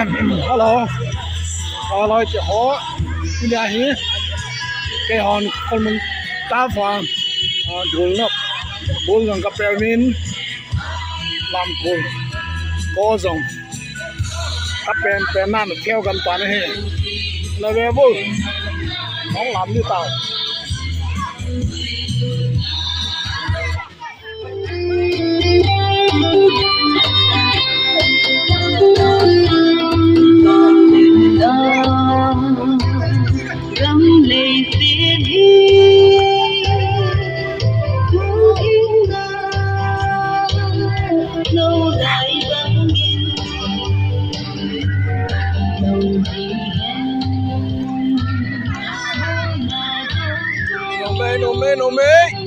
Hello, nói chuyện họ đi ra hí cái hòn con mình tá phàm đường nó bốn dòng cặp bèo min làm cồn có dòng cặp bèn bèn nan theo gần toàn này là về vô nó làm như tàu no me.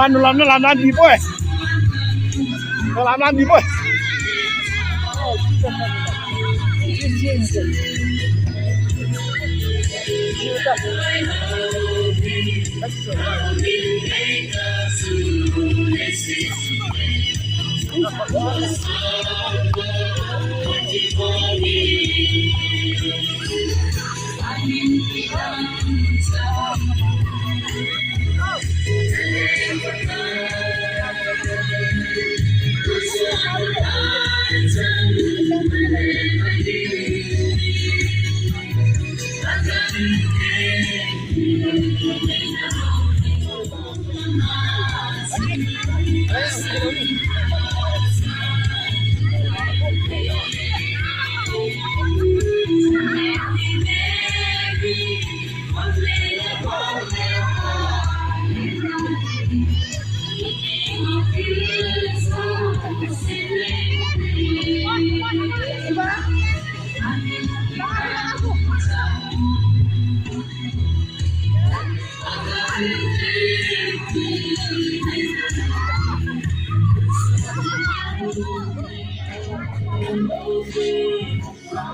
Nó làm gì vậy? Nó làm gì vậy?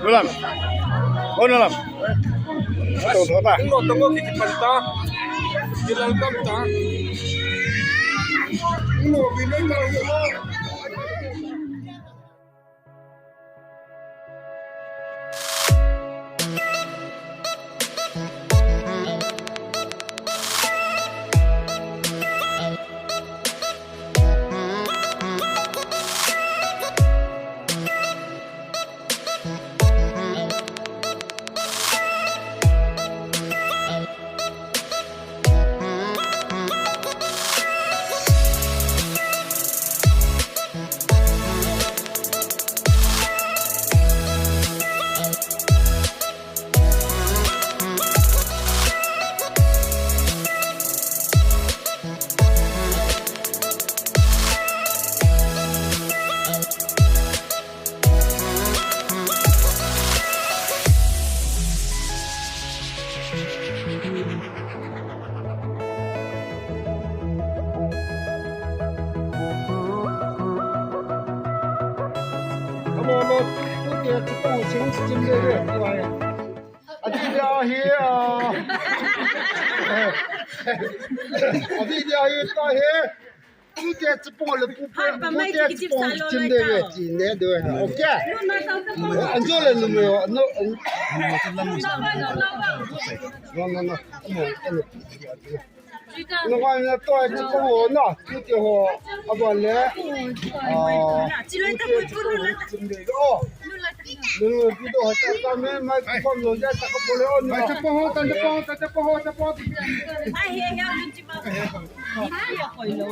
Nulam, oh nulam, tuh apa? Tunggu kita pantah, kita lakukan tak. Ini kalau 这帮我亲戚今天的，对吧？啊，这条鱼啊，啊，这条鱼大鱼，不点这帮了不点这帮今天的今天对，OK。按照了没有？那那我那多这帮我那这条啊不嘞，啊，今天的哦。Dulu itu hotel kami mai kom lo ja tak boleh on. Mai cepoh tan cepoh. Ai he ya lunci ba. Ya koilo.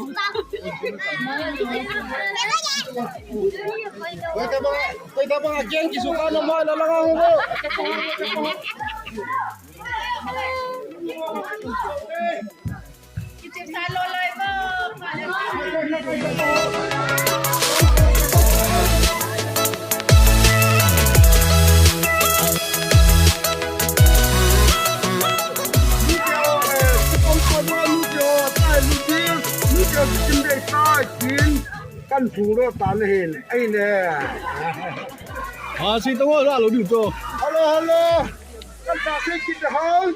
Koi ta bang agen ki suka no mai la lang ho. Kita salo lai ba. Căn phủ đó tán hình anh nè. Xin tao ngồi ra lối điều cho. Hello. Căn ta sẽ kịp hơn.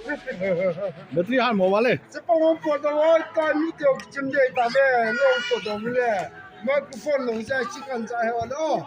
Mất đi hàn mỏ vào lên. Sẽ帮我播到我到你就今天打的弄播到没嘞？麦克风弄下去看在好了。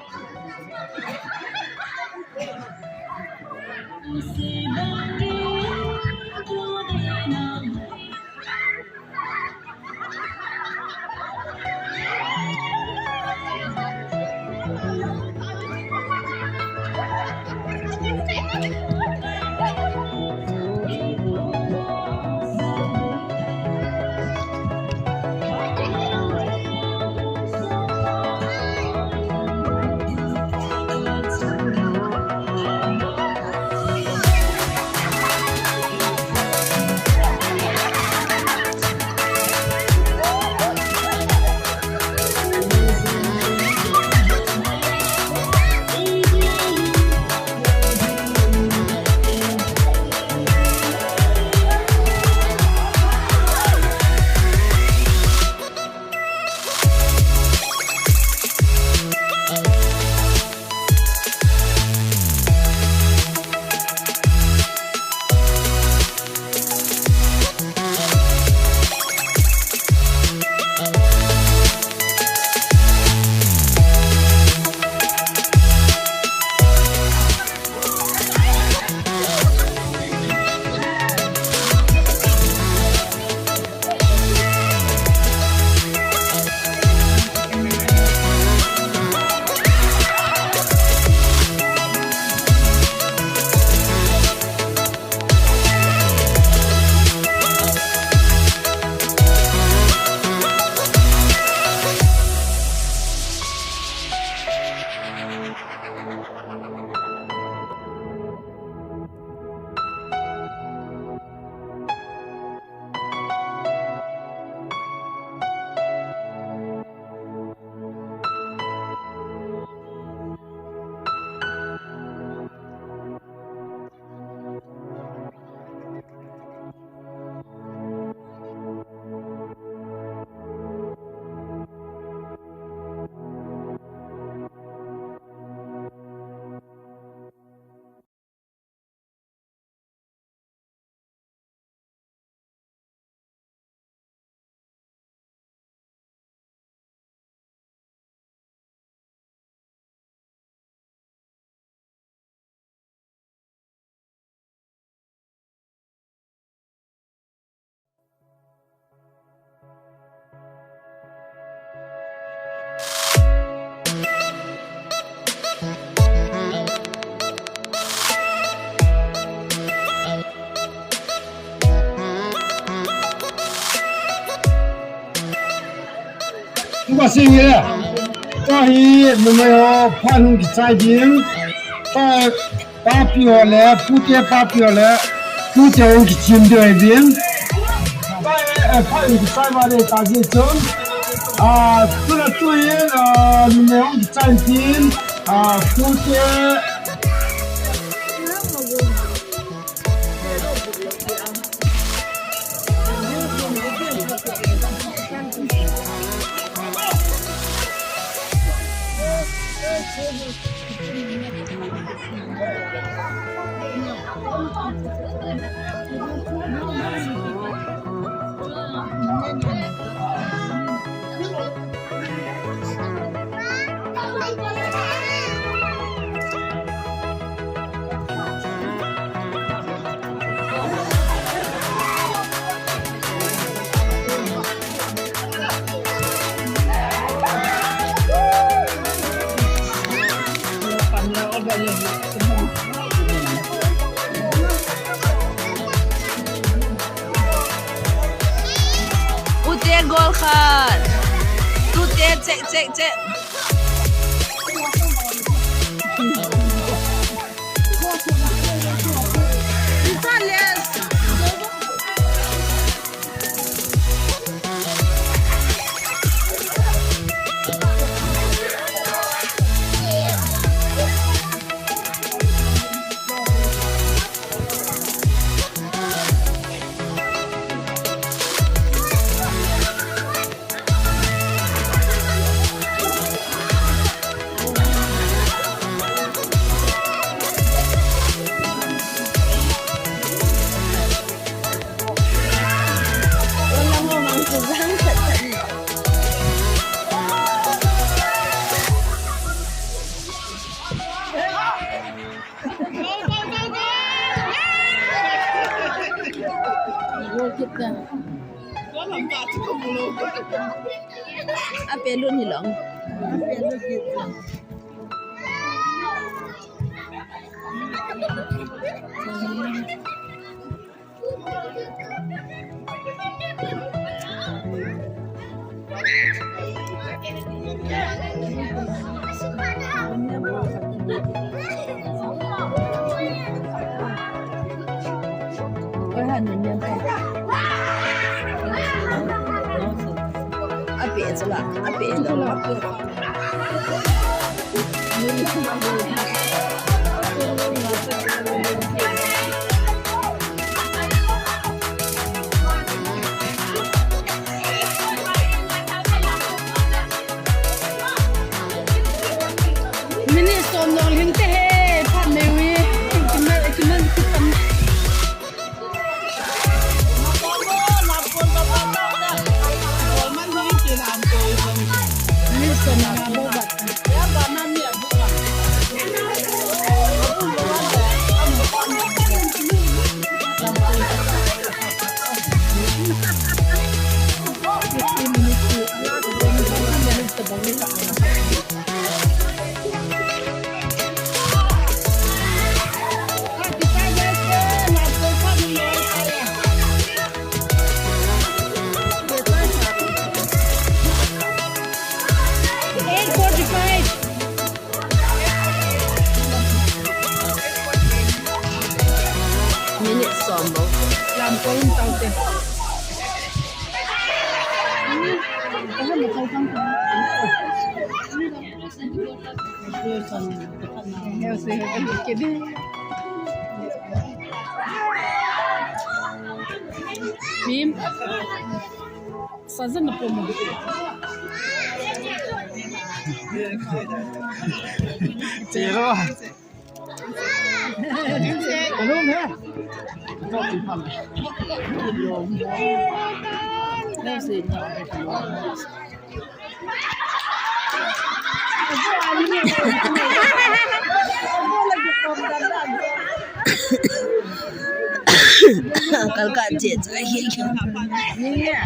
我是爷，这里没有盘龙的菜丁，把表来，不点把表来，不点我的金对边，盘龙的菜嘛的大些种，除了对没有的菜丁，不点。Ute gol khat. Ute cek. Apa lu ni long? Apa itu lah? Minit sonol hinte he, panewi, kiman kitam. Minit sombo. Lampau tau teh. Bim, saja nak promo. Cero. Belum ya? Kalau kat je saya. Ni ya.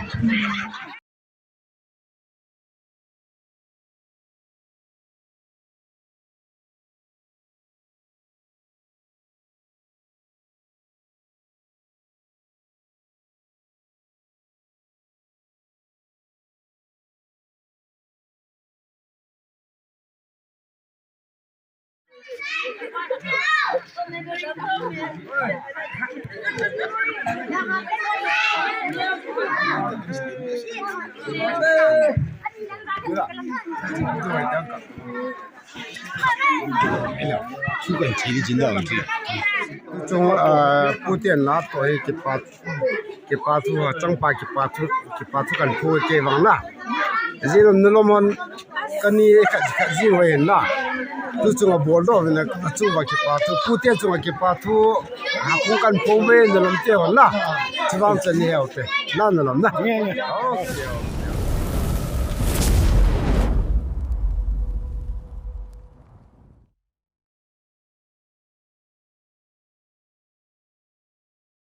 出管提的筋道一致。中布店拿多一给把出正把给把出干铺给忘了，这个那么跟你认为那。tu chunga bol do na chu ba ki pa tu pu te chunga ki pa tu ha ku kan pom ve na lam te wala chwang chen ne autte na na lam na nghe nghe okay